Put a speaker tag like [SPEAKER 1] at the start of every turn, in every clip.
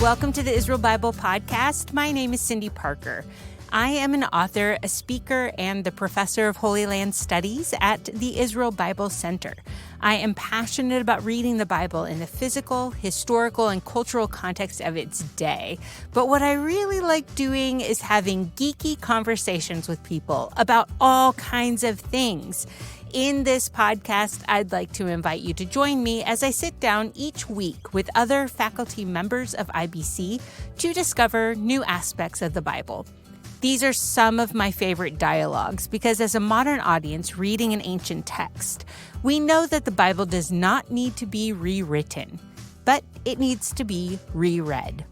[SPEAKER 1] Welcome to the Israel Bible Podcast. My name is Cindy Parker. I am an author, a speaker, and the professor of Holy Land Studies at the Israel Bible Center. I am passionate about reading the Bible in the physical, historical, and cultural context of its day. But what I really like doing is having geeky conversations with people about all kinds of things. In this podcast, I'd like to invite you to join me as I sit down each week with other faculty members of IBC to discover new aspects of the Bible. These are some of my favorite dialogues because as a modern audience reading an ancient text, we know that the Bible does not need to be rewritten, but it needs to be reread.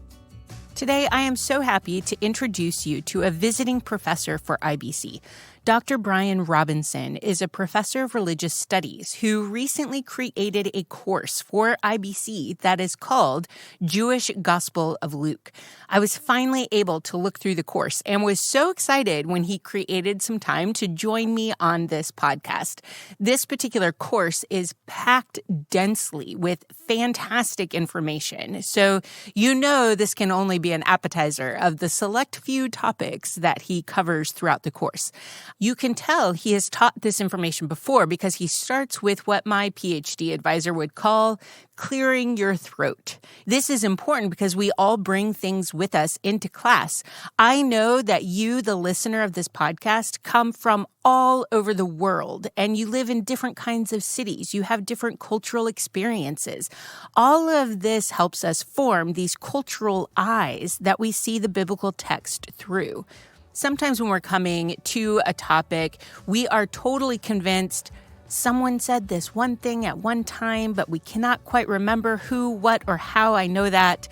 [SPEAKER 1] Today, I am so happy to introduce you to a visiting professor for IBC. Dr. Brian Robinson is a professor of religious studies who recently created a course for IBC that is called Jewish Gospel of Luke. I was finally able to look through the course and was so excited when he created some time to join me on this podcast. This particular course is packed densely with fantastic information. So you know this can only be an appetizer of the select few topics that he covers throughout the course. You can tell he has taught this information before because he starts with what my PhD advisor would call clearing your throat. This is important because we all bring things with us into class. I know that you, the listener of this podcast, come from all over the world and you live in different kinds of cities. You have different cultural experiences. All of this helps us form these cultural eyes that we see the biblical text through. Sometimes when we're coming to a topic, we are totally convinced someone said this one thing at one time, but we cannot quite remember who, what, or how. I know that.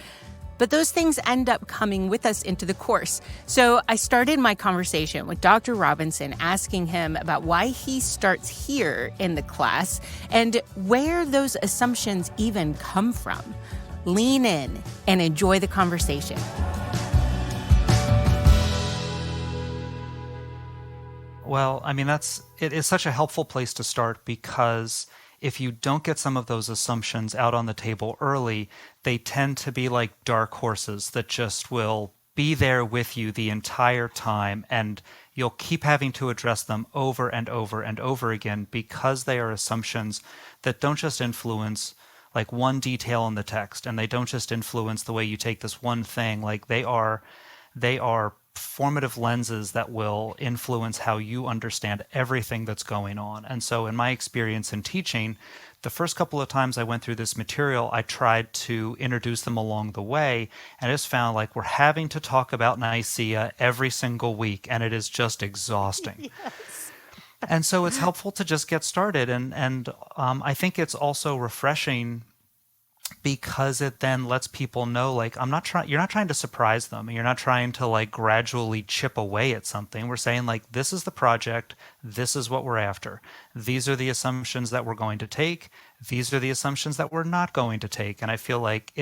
[SPEAKER 1] But those things end up coming with us into the course. So I started my conversation with Dr. Robinson asking him about why he starts here in the class and where those assumptions even come from. Lean in and enjoy the conversation.
[SPEAKER 2] Well, I mean, it is such a helpful place to start because if you don't get some of those assumptions out on the table early, they tend to be like dark horses that just will be there with you the entire time, and you'll keep having to address them over and over and over again because they are assumptions that don't just influence like one detail in the text, and they don't just influence the way you take this one thing. Like they are formative lenses that will influence how you understand everything that's going on. And so in my experience in teaching, the first couple of times I went through this material, I tried to introduce them along the way, and I just found like we're having to talk about Nicaea every single week, and it is just exhausting.
[SPEAKER 1] Yes.
[SPEAKER 2] And so it's helpful to just get started. And I think it's also refreshing because it then lets people know, like, you're not trying to surprise them. You're not trying to like gradually chip away at something. We're saying like, this is the project. This is what we're after. These are the assumptions that we're going to take. These are the assumptions that we're not going to take. And I feel like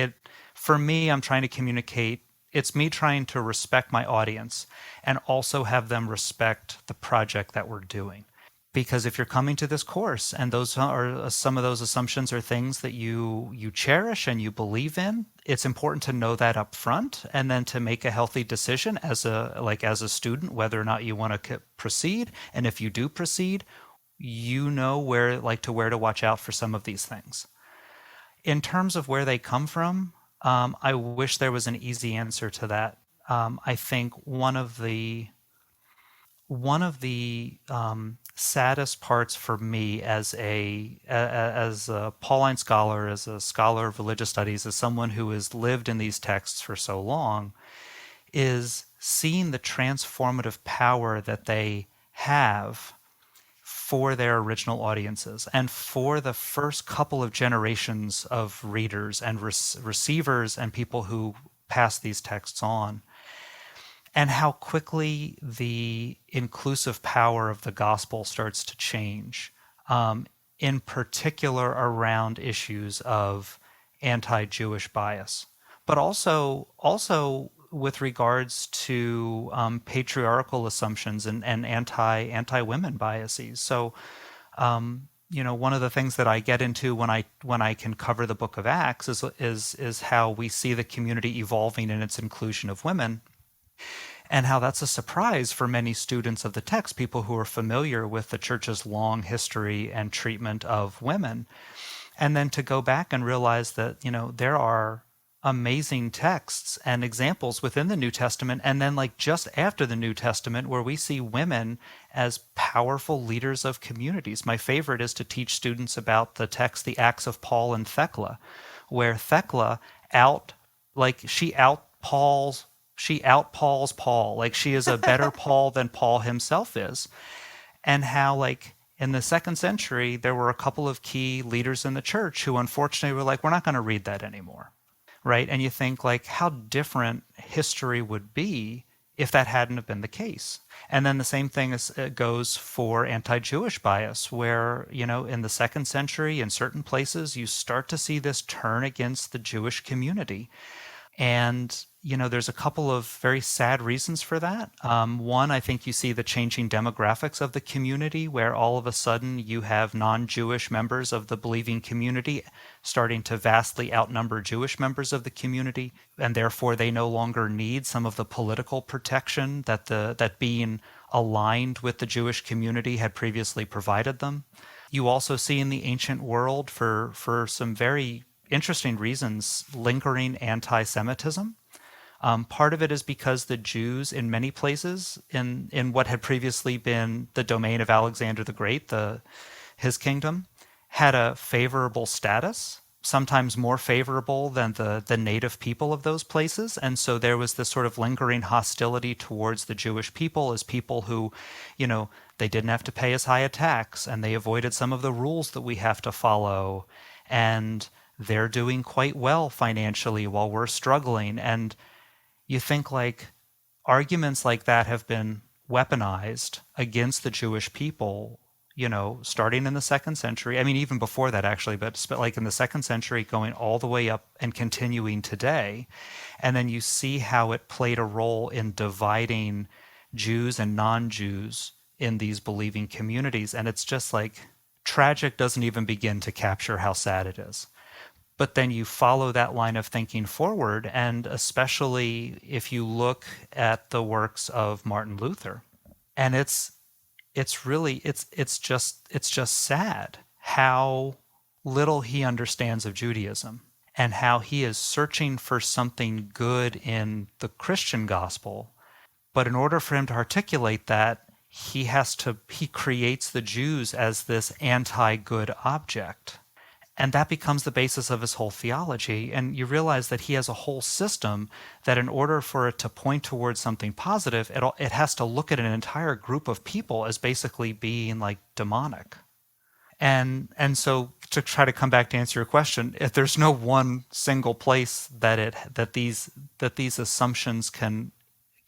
[SPEAKER 2] for me, I'm trying to communicate. It's me trying to respect my audience and also have them respect the project that we're doing. Because if you're coming to this course and those are some of those assumptions are things that you cherish and you believe in, it's important to know that up front and then to make a healthy decision as a student whether or not you want to proceed. And if you do proceed, you know where to watch out for some of these things. In terms of where they come from, I wish there was an easy answer to that. I think one of the saddest parts for me as a Pauline scholar, as a scholar of religious studies, as someone who has lived in these texts for so long, is seeing the transformative power that they have for their original audiences and for the first couple of generations of readers and receivers and people who pass these texts on. And how quickly the inclusive power of the gospel starts to change, in particular around issues of anti-Jewish bias, but also with regards to patriarchal assumptions and anti-women biases. So one of the things that I get into when I can cover the book of Acts is how we see the community evolving in its inclusion of women, and how that's a surprise for many students of the text, people who are familiar with the church's long history and treatment of women. And then to go back and realize that, there are amazing texts and examples within the New Testament, and then like just after the New Testament, where we see women as powerful leaders of communities. My favorite is to teach students about the text, the Acts of Paul and Thecla, where Thecla she outpauls Paul. Like, she is a better Paul than Paul himself is. And how, like, in the second century, there were a couple of key leaders in the church who unfortunately were like, we're not going to read that anymore. Right? And you think, like, how different history would be if that hadn't have been the case. And then the same thing goes for anti-Jewish bias, where, in the second century, in certain places, you start to see this turn against the Jewish community. And, there's a couple of very sad reasons for that. One, I think you see the changing demographics of the community, where all of a sudden you have non-Jewish members of the believing community starting to vastly outnumber Jewish members of the community, and therefore they no longer need some of the political protection that being aligned with the Jewish community had previously provided them. You also see in the ancient world, for some very interesting reasons, lingering anti-Semitism. Part of it is because the Jews in many places in what had previously been the domain of Alexander the Great, his kingdom, had a favorable status, sometimes more favorable than the native people of those places. And so there was this sort of lingering hostility towards the Jewish people as people who, they didn't have to pay as high a tax, and they avoided some of the rules that we have to follow. And they're doing quite well financially while we're struggling. And you think, like, arguments like that have been weaponized against the Jewish people, starting in the second century. I mean, even before that, actually, but like in the second century, going all the way up and continuing today. And then you see how it played a role in dividing Jews and non-Jews in these believing communities. And it's just like, tragic doesn't even begin to capture how sad it is. But then you follow that line of thinking forward, and especially if you look at the works of Martin Luther, and it's just sad how little he understands of Judaism, and how he is searching for something good in the Christian gospel. But in order for him to articulate that, he creates the Jews as this anti-good object. And that becomes the basis of his whole theology. And you realize that he has a whole system that, in order for it to point towards something positive, it has to look at an entire group of people as basically being like demonic. And so, to try to come back to answer your question, if there's no one single place that these assumptions can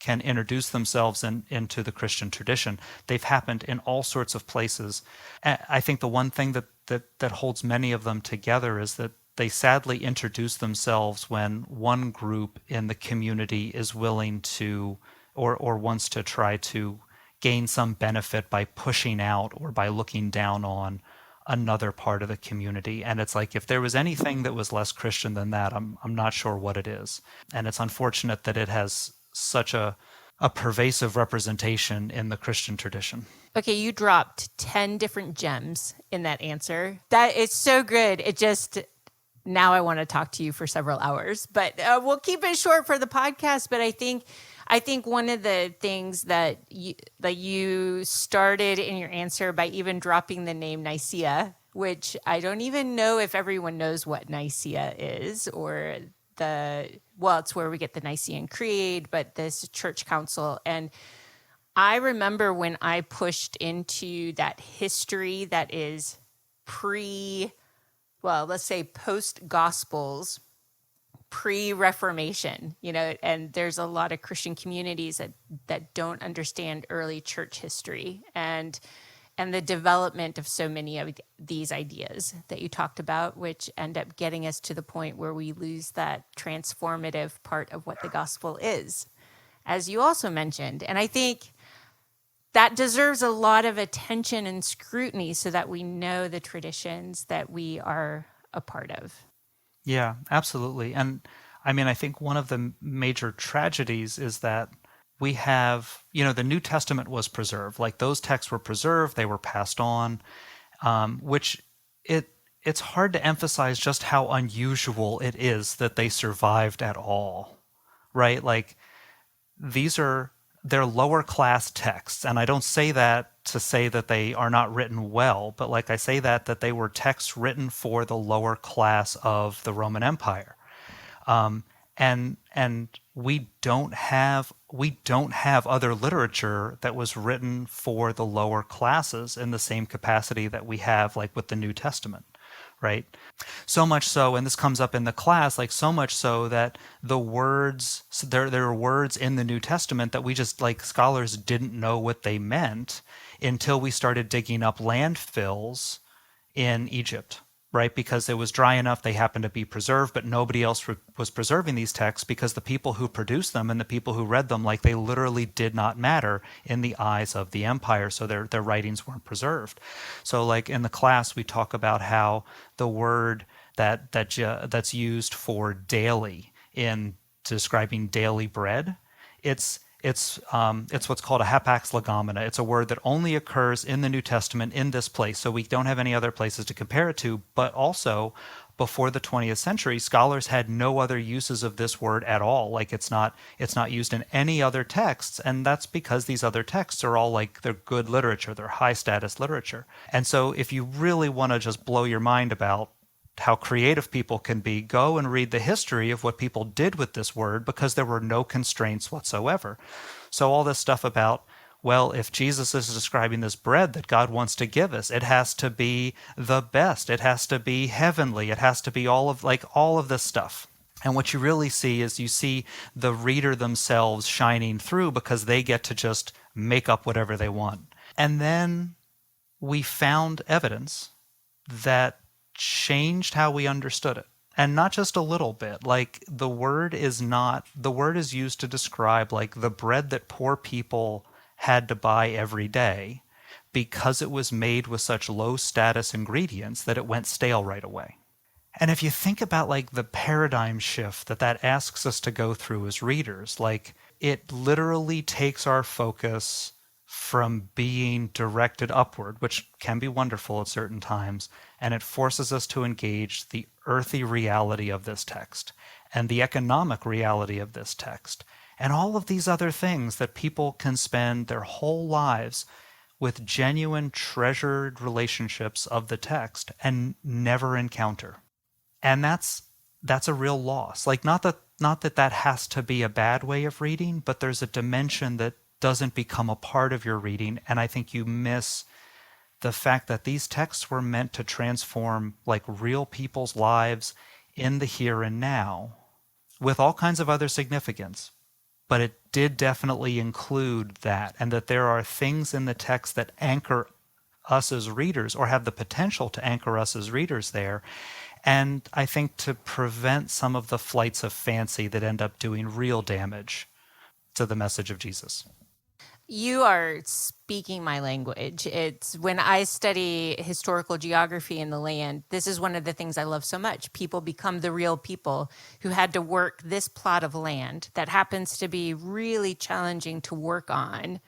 [SPEAKER 2] introduce themselves into the Christian tradition. They've happened in all sorts of places. I think the one thing that holds many of them together is that they sadly introduce themselves when one group in the community is willing to or wants to try to gain some benefit by pushing out or by looking down on another part of the community. And it's like, if there was anything that was less Christian than that, I'm not sure what it is. And it's unfortunate that it has such a pervasive representation in the Christian tradition.
[SPEAKER 1] Okay, you dropped 10 different gems in that answer. That is so good. Now I want to talk to you for several hours, but we'll keep it short for the podcast. But I think one of the things that you started in your answer by even dropping the name Nicaea, which I don't even know if everyone knows what Nicaea is, or it's where we get the Nicene Creed, but this church council. And I remember when I pushed into that history that is let's say post-Gospels, pre-Reformation, and there's a lot of Christian communities that don't understand early church history and the development of so many of these ideas that you talked about, which end up getting us to the point where we lose that transformative part of what the gospel is, as you also mentioned. And I think that deserves a lot of attention and scrutiny so that we know the traditions that we are a part of.
[SPEAKER 2] Yeah, absolutely. And I mean, I think one of the major tragedies is that we have, the New Testament was preserved. Like those texts were preserved, they were passed on, which it it's hard to emphasize just how unusual it is that they survived at all, right? Like these are they're lower class texts, and I don't say that to say that they are not written well, but like I say that they were texts written for the lower class of the Roman Empire. And we don't have other literature that was written for the lower classes in the same capacity that we have like with the New Testament, right? So much so, and this comes up in the class, like so much so that the words, so there are words in the New Testament that we just like scholars didn't know what they meant until we started digging up landfills in Egypt, right? Because it was dry enough, they happened to be preserved, but nobody else was preserving these texts because the people who produced them and the people who read them, like they literally did not matter in the eyes of the empire, so their writings weren't preserved. So like in the class, we talk about how the word that's used for daily in describing daily bread, it's it's what's called a hapax legomena. It's a word that only occurs in the New Testament in this place, so we don't have any other places to compare it to. But also, before the 20th century, scholars had no other uses of this word at all. Like it's not used in any other texts, and that's because these other texts are all like they're good literature, they're high status literature. And so, if you really want to just blow your mind about how creative people can be, go and read the history of what people did with this word because there were no constraints whatsoever. So all this stuff about, well, if Jesus is describing this bread that God wants to give us, it has to be the best. It has to be heavenly. It has to be all of this stuff. And what you really see is you see the reader themselves shining through because they get to just make up whatever they want. And then we found evidence that changed how we understood it. And not just a little bit. Like the word is used to describe like the bread that poor people had to buy every day because it was made with such low status ingredients that it went stale right away. And if you think about like the paradigm shift that asks us to go through as readers, like it literally takes our focus from being directed upward, which can be wonderful at certain times, and it forces us to engage the earthy reality of this text and the economic reality of this text and all of these other things that people can spend their whole lives with genuine treasured relationships of the text and never encounter. And that's a real loss. Like not that has to be a bad way of reading, but there's a dimension that doesn't become a part of your reading, and I think you miss the fact that these texts were meant to transform like real people's lives in the here and now with all kinds of other significance. But it did definitely include that, and that there are things in the text that anchor us as readers or have the potential to anchor us as readers there. And I think to prevent some of the flights of fancy that end up doing real damage to the message of Jesus.
[SPEAKER 1] You are speaking my language. It's when I study historical geography in the land, this is one of the things I love so much. People become the real people who had to work this plot of land that happens to be really challenging to work on.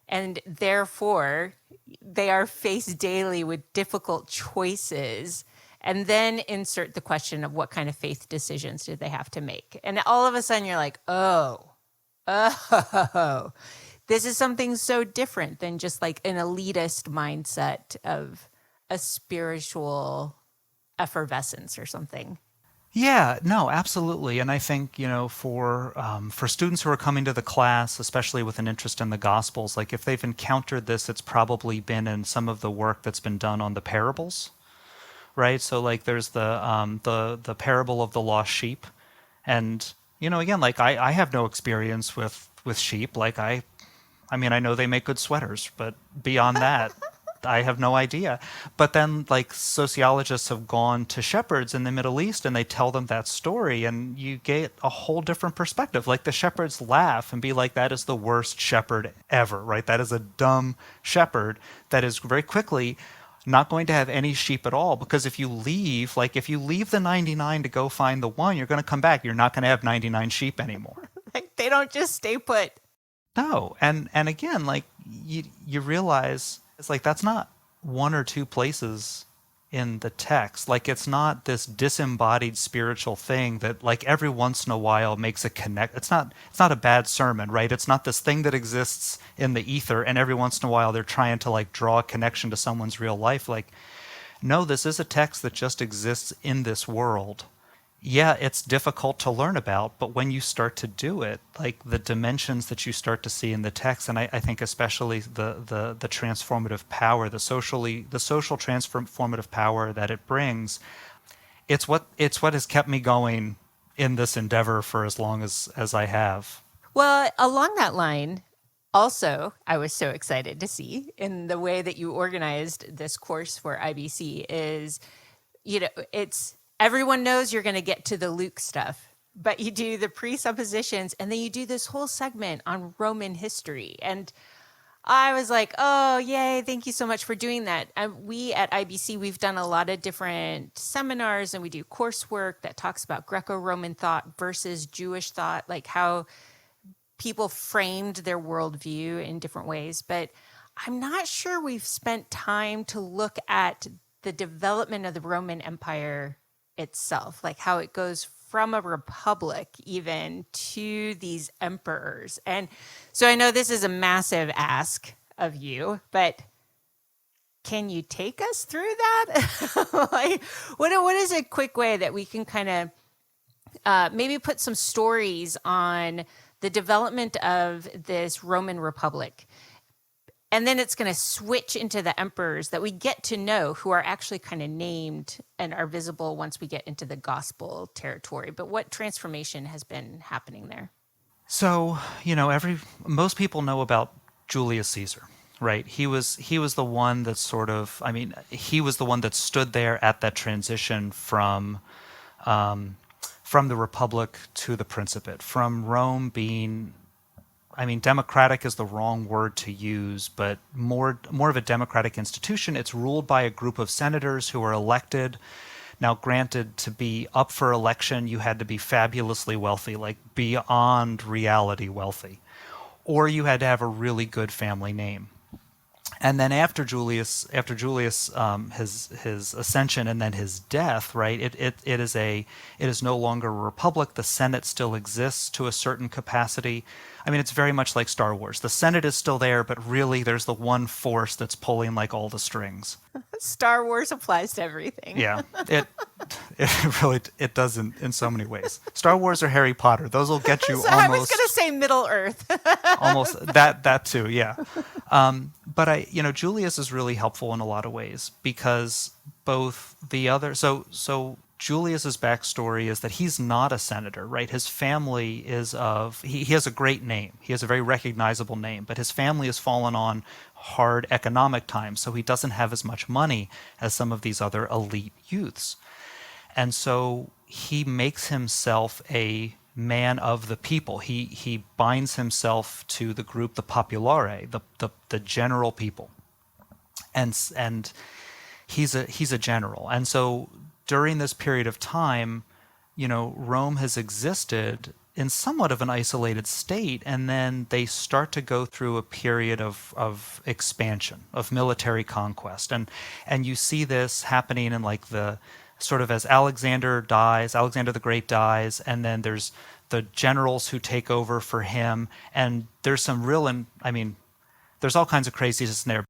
[SPEAKER 1] And therefore, they are faced daily with difficult choices. And then insert the question of what kind of faith decisions did they have to make. And all of a sudden you're like, oh, this is something so different than just like an elitist mindset of a spiritual effervescence or something.
[SPEAKER 2] Yeah, no, absolutely. And I think, for students who are coming to the class, especially with an interest in the Gospels, like if they've encountered this, it's probably been in some of the work that's been done on the parables, right? So like there's the parable of the lost sheep. And, again, like I have no experience with sheep. Like I mean, I know they make good sweaters, but beyond that, I have no idea. But then, like, sociologists have gone to shepherds in the Middle East and they tell them that story, and you get a whole different perspective. Like, the shepherds laugh and be like, that is the worst shepherd ever, right? That is a dumb shepherd that is very quickly not going to have any sheep at all, because if you leave, like, if you leave the 99 to go find the one, you're going to come back. You're not going to have 99 sheep anymore.
[SPEAKER 1] Like, they don't just stay put.
[SPEAKER 2] No, and again, like, you realize it's like that's not one or two places in the text. Like, it's not this disembodied spiritual thing that, like, every once in a while makes a connect. It's not a bad sermon, right? It's not this thing that exists in the ether and every once in a while they're trying to, like, draw a connection to someone's real life. Like, no, this is a text that just exists in this world. Yeah, it's difficult to learn about, but when you start to do it, like, the dimensions that you start to see in the text, and I think especially the transformative power, the social transformative power that it brings, it's what has kept me going in this endeavor for as long as I have.
[SPEAKER 1] Well, along that line, also, I was so excited to see in the way that you organized this course for IBC is, it's everyone knows you're going to get to the Luke stuff, but you do the presuppositions and then you do this whole segment on Roman history. And I was like, oh, yay, thank you so much for doing that. We at IBC, we've done a lot of different seminars and we do coursework that talks about Greco-Roman thought versus Jewish thought, like how people framed their worldview in different ways. But I'm not sure we've spent time to look at the development of the Roman Empire itself, like how it goes from a republic even to these emperors. And so I know this is a massive ask of you, but can you take us through that? Like, what is a quick way that we can kind of maybe put some stories on the development of this Roman Republic? And then it's going to switch into the emperors that we get to know, who are actually kind of named and are visible once we get into the gospel territory. But what transformation has been happening there?
[SPEAKER 2] So, most people know about Julius Caesar, right? He was the one that he was the one that stood there at that transition from the Republic to the Principate, from Rome being, democratic is the wrong word to use, but more of a democratic institution. It's ruled by a group of senators who are elected. Now, granted, to be up for election, you had to be fabulously wealthy, like beyond reality wealthy, or you had to have a really good family name. And then after Julius, his ascension and then his death, right? It is no longer a republic. The Senate still exists to a certain capacity. It's very much like Star Wars. The Senate is still there, but really there's the one force that's pulling, like, all the strings.
[SPEAKER 1] Star Wars applies to everything.
[SPEAKER 2] Yeah, it really does in so many ways. Star Wars or Harry Potter, those will get you
[SPEAKER 1] So
[SPEAKER 2] almost.
[SPEAKER 1] I was going to say Middle Earth.
[SPEAKER 2] Almost that too, yeah. But Julius is really helpful in a lot of ways, because both the other so Julius's backstory is that he's not a senator, right? His family he has a great name. He has a very recognizable name, but his family has fallen on hard economic times, so he doesn't have as much money as some of these other elite youths. And so he makes himself a man of the people. He binds himself to the group, the populare, the general people. And he's a general. And so during this period of time, Rome has existed in somewhat of an isolated state, and then they start to go through a period of expansion, of military conquest. And you see this happening in, like, the sort of as Alexander the Great dies, and then there's the generals who take over for him, and there's some there's all kinds of craziness in there.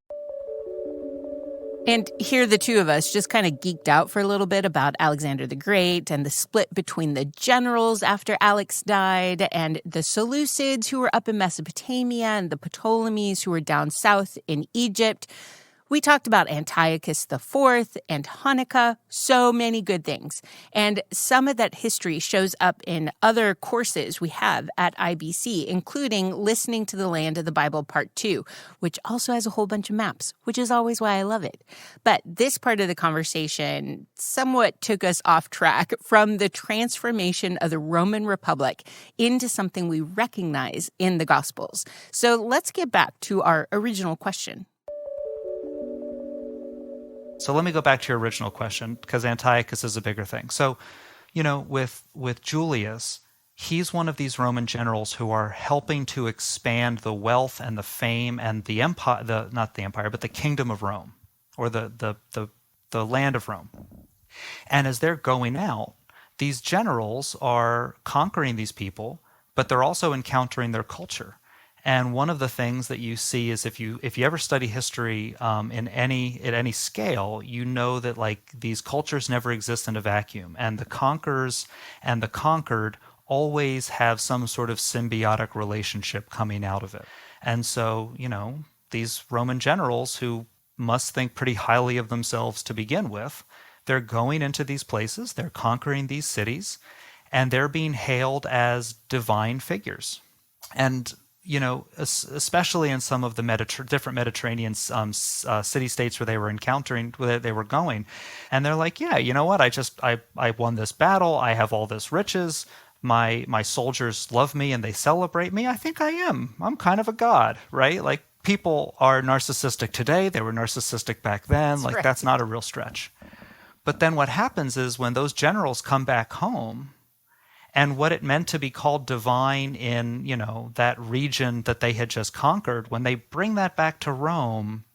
[SPEAKER 1] And here the two of us just kind of geeked out for a little bit about Alexander the Great and the split between the generals after Alex died and the Seleucids who were up in Mesopotamia and the Ptolemies who were down south in Egypt. We talked about Antiochus IV and Hanukkah, so many good things. And some of that history shows up in other courses we have at IBC, including Listening to the Land of the Bible Part 2, which also has a whole bunch of maps, which is always why I love it. But this part of the conversation somewhat took us off track from the transformation of the Roman Republic into something we recognize in the Gospels. So let's get back to our original question.
[SPEAKER 2] So let me go back to your original question, because Antiochus is a bigger thing. So, with Julius, he's one of these Roman generals who are helping to expand the wealth and the fame and the empire, not the empire, but the kingdom of Rome, or the land of Rome. And as they're going out, these generals are conquering these people, but they're also encountering their culture. And one of the things that you see is if you ever study history at any scale, you know that like these cultures never exist in a vacuum, and the conquerors and the conquered always have some sort of symbiotic relationship coming out of it. And so, these Roman generals who must think pretty highly of themselves to begin with, they're going into these places, they're conquering these cities, and they're being hailed as divine figures. And especially in some of the different Mediterranean city-states where they were going, and they're like, yeah, you know what? I won this battle. I have all this riches. My soldiers love me and they celebrate me. I think I'm kind of a god, right? Like, people are narcissistic today. They were narcissistic back then.
[SPEAKER 1] That's right.
[SPEAKER 2] That's not a real stretch. But then what happens is when those generals come back home, and what it meant to be called divine in, that region that they had just conquered, when they bring that back to Rome,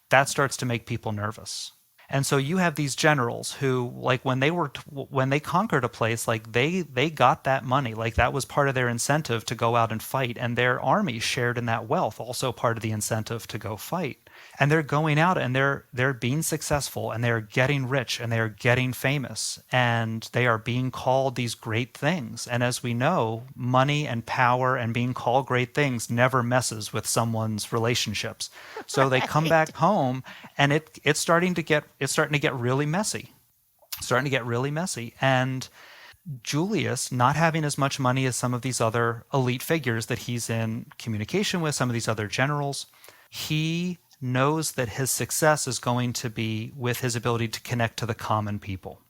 [SPEAKER 2] that starts to make people nervous. And so you have these generals who, like, when they conquered a place, like they got that money, like that was part of their incentive to go out and fight, and their army shared in that wealth, also part of the incentive to go fight. And they're going out and they're being successful, and they're getting rich, and they're getting famous, and they are being called these great things. And as we know, money and power and being called great things never messes with someone's relationships. So they come back home, and it's starting to get really messy. And Julius, not having as much money as some of these other elite figures that he's in communication with, some of these other generals, he knows that his success is going to be with his ability to connect to the common people.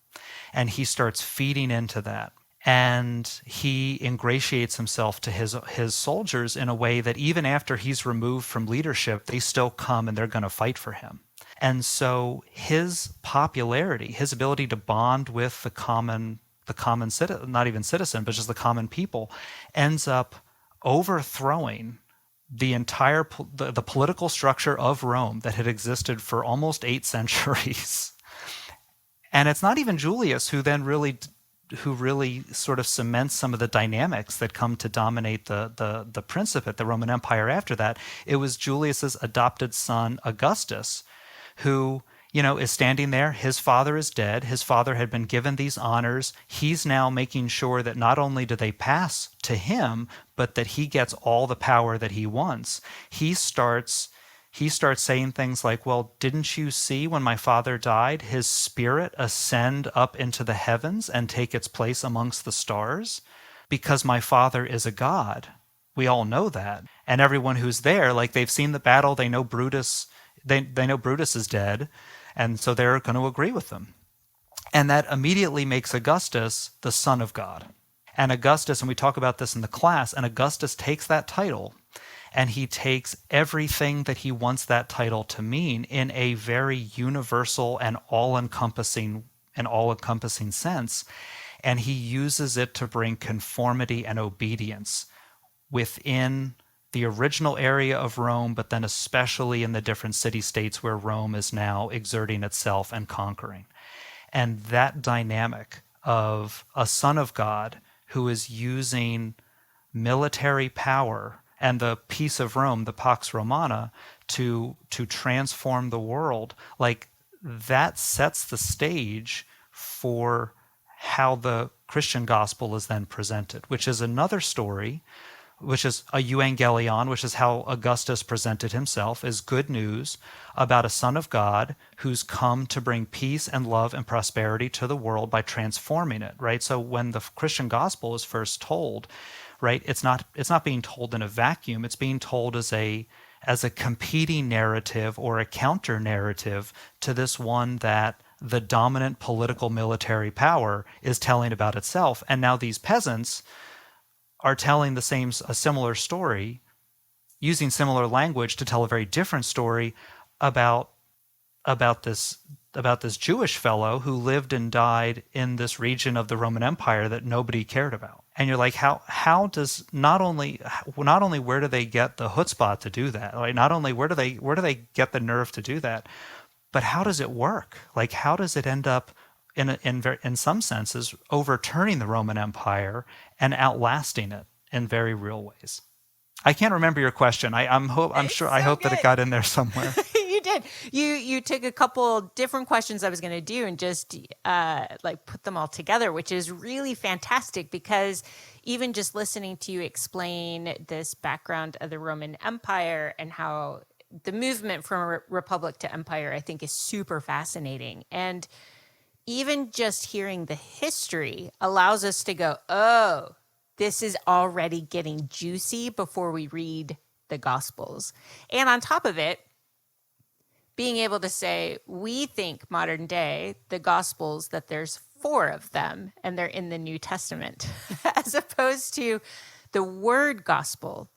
[SPEAKER 2] And he starts feeding into that. And he ingratiates himself to his soldiers in a way that even after he's removed from leadership, they still come and they're going to fight for him. And so his popularity, his ability to bond with the common citizen, not even citizen, but just the common people, ends up overthrowing the entire the political structure of Rome that had existed for almost 8 centuries. And it's not even Julius who really sort of cements some of the dynamics that come to dominate the Principate, the Roman Empire after that. It was Julius's adopted son, Augustus, who, is standing there. His father is dead. His father had been given these honors. He's now making sure that not only do they pass to him, but that he gets all the power that he wants. He starts saying things like, well, didn't you see when my father died, his spirit ascend up into the heavens and take its place amongst the stars? Because my father is a god. We all know that. And everyone who's there, like, they've seen the battle, they know Brutus, they know Brutus is dead, and so they're going to agree with them. And that immediately makes Augustus the son of God. And Augustus, and we talk about this in the class, and Augustus takes that title, and he takes everything that he wants that title to mean in a very universal and all-encompassing sense, and he uses it to bring conformity and obedience within the original area of Rome, but then especially in the different city-states where Rome is now exerting itself and conquering. And that dynamic of a son of God who is using military power and the peace of Rome, the Pax Romana, to transform the world, like, that sets the stage for how the Christian gospel is then presented, which is another story which is a euangelion, which is how Augustus presented himself, is good news about a son of God who's come to bring peace and love and prosperity to the world by transforming it, right? So when the Christian gospel is first told, right, it's not being told in a vacuum. It's being told as a competing narrative or a counter narrative to this one that the dominant political military power is telling about itself. And now these peasants are telling a similar story, using similar language to tell a very different story about this Jewish fellow who lived and died in this region of the Roman Empire that nobody cared about. And you're like, how does not only where do they get the chutzpah to do that? Like, not only where do they get the nerve to do that, but how does it work? Like, how does it end up in some senses overturning the Roman Empire and outlasting it in very real ways? I can't remember your question. I hope that it got in there somewhere.
[SPEAKER 1] You did. You took a couple different questions I was going to do and just put them all together, which is really fantastic, because even just listening to you explain this background of the Roman Empire and how the movement from republic to empire, I think, is super fascinating. And even just hearing the history allows us to go, oh, this is already getting juicy before we read the Gospels. And on top of it, being able to say, we think modern day, the Gospels, that there's 4 of them and they're in the New Testament, as opposed to the word gospel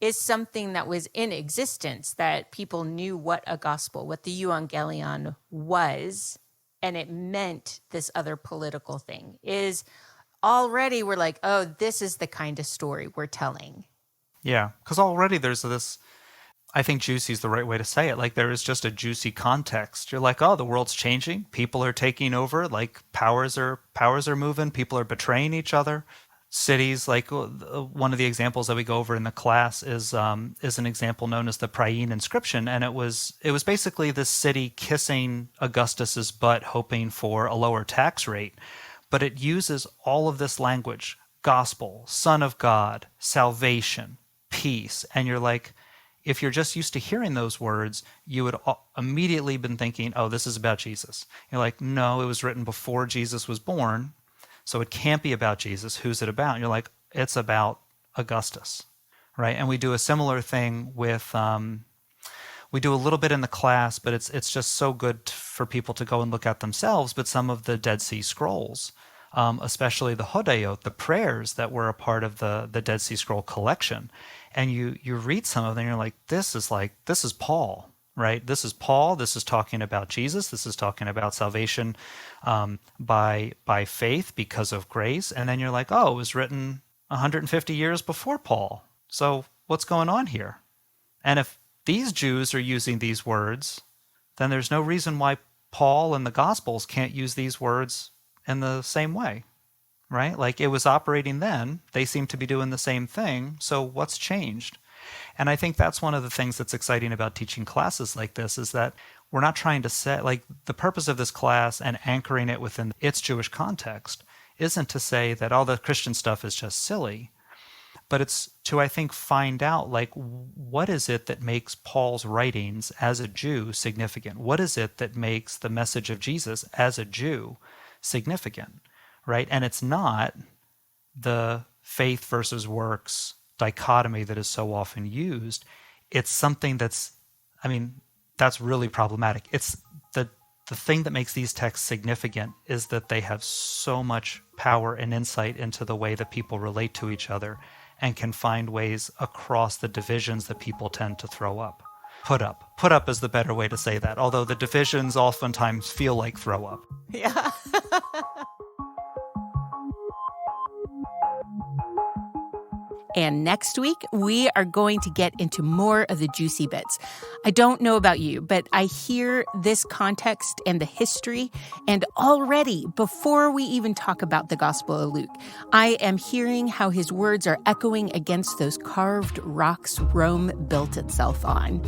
[SPEAKER 1] is something that was in existence, that people knew what a gospel, what the euangelion was, and it meant this other political thing. Is already we're like, oh, this is the kind of story we're telling.
[SPEAKER 2] Yeah, because already there's this, I think juicy is the right way to say it. Like, there is just a juicy context. You're like, oh, the world's changing. People are taking over. Like, powers are moving. People are betraying each other. Cities, like one of the examples that we go over in the class is an example known as the Priene inscription, and it was basically this city kissing Augustus's butt, hoping for a lower tax rate. But it uses all of this language: gospel, Son of God, salvation, peace, and you're like, if you're just used to hearing those words, you would immediately been thinking, oh, this is about Jesus. You're like, no, it was written before Jesus was born, so it can't be about Jesus. Who's it about? And you're like, it's about Augustus, right? And we do a similar thing with, we do a little bit in the class, but it's just so good for people to go and look at themselves. But some of the Dead Sea Scrolls, especially the Hodayot, the prayers that were a part of the Dead Sea Scroll collection, and you read some of them, and you're like, this is Paul, right? This is Paul. This is talking about Jesus. This is talking about salvation by faith because of grace. And then you're like, oh, it was written 150 years before Paul. So what's going on here? And if these Jews are using these words, then there's no reason why Paul and the Gospels can't use these words in the same way, right? Like, it was operating then. They seem to be doing the same thing. So what's changed? And I think that's one of the things that's exciting about teaching classes like this, is that we're not trying to set, like, the purpose of this class and anchoring it within its Jewish context isn't to say that all the Christian stuff is just silly, but it's to, I think, find out, like, what is it that makes Paul's writings as a Jew significant? What is it that makes the message of Jesus as a Jew significant, right? And it's not the faith versus works dichotomy that is so often used. It's something that's really problematic. It's the thing that makes these texts significant is that they have so much power and insight into the way that people relate to each other and can find ways across the divisions that people tend to throw up. Put up is the better way to say that, although the divisions oftentimes feel like throw up.
[SPEAKER 1] Yeah. And next week, we are going to get into more of the juicy bits. I don't know about you, but I hear this context and the history, and already, before we even talk about the Gospel of Luke, I am hearing how his words are echoing against those carved rocks Rome built itself on.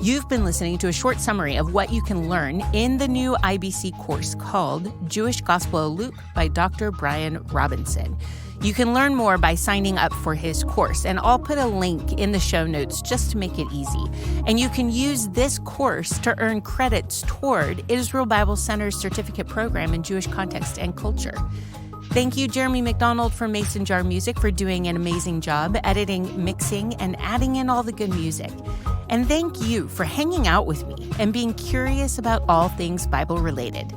[SPEAKER 1] You've been listening to a short summary of what you can learn in the new IBC course called Jewish Gospel of Luke by Dr. Brian Robinson. You can learn more by signing up for his course, and I'll put a link in the show notes just to make it easy. And you can use this course to earn credits toward Israel Bible Center's certificate program in Jewish context and culture. Thank you, Jeremy McDonald from Mason Jar Music, for doing an amazing job editing, mixing, and adding in all the good music. And thank you for hanging out with me and being curious about all things Bible related.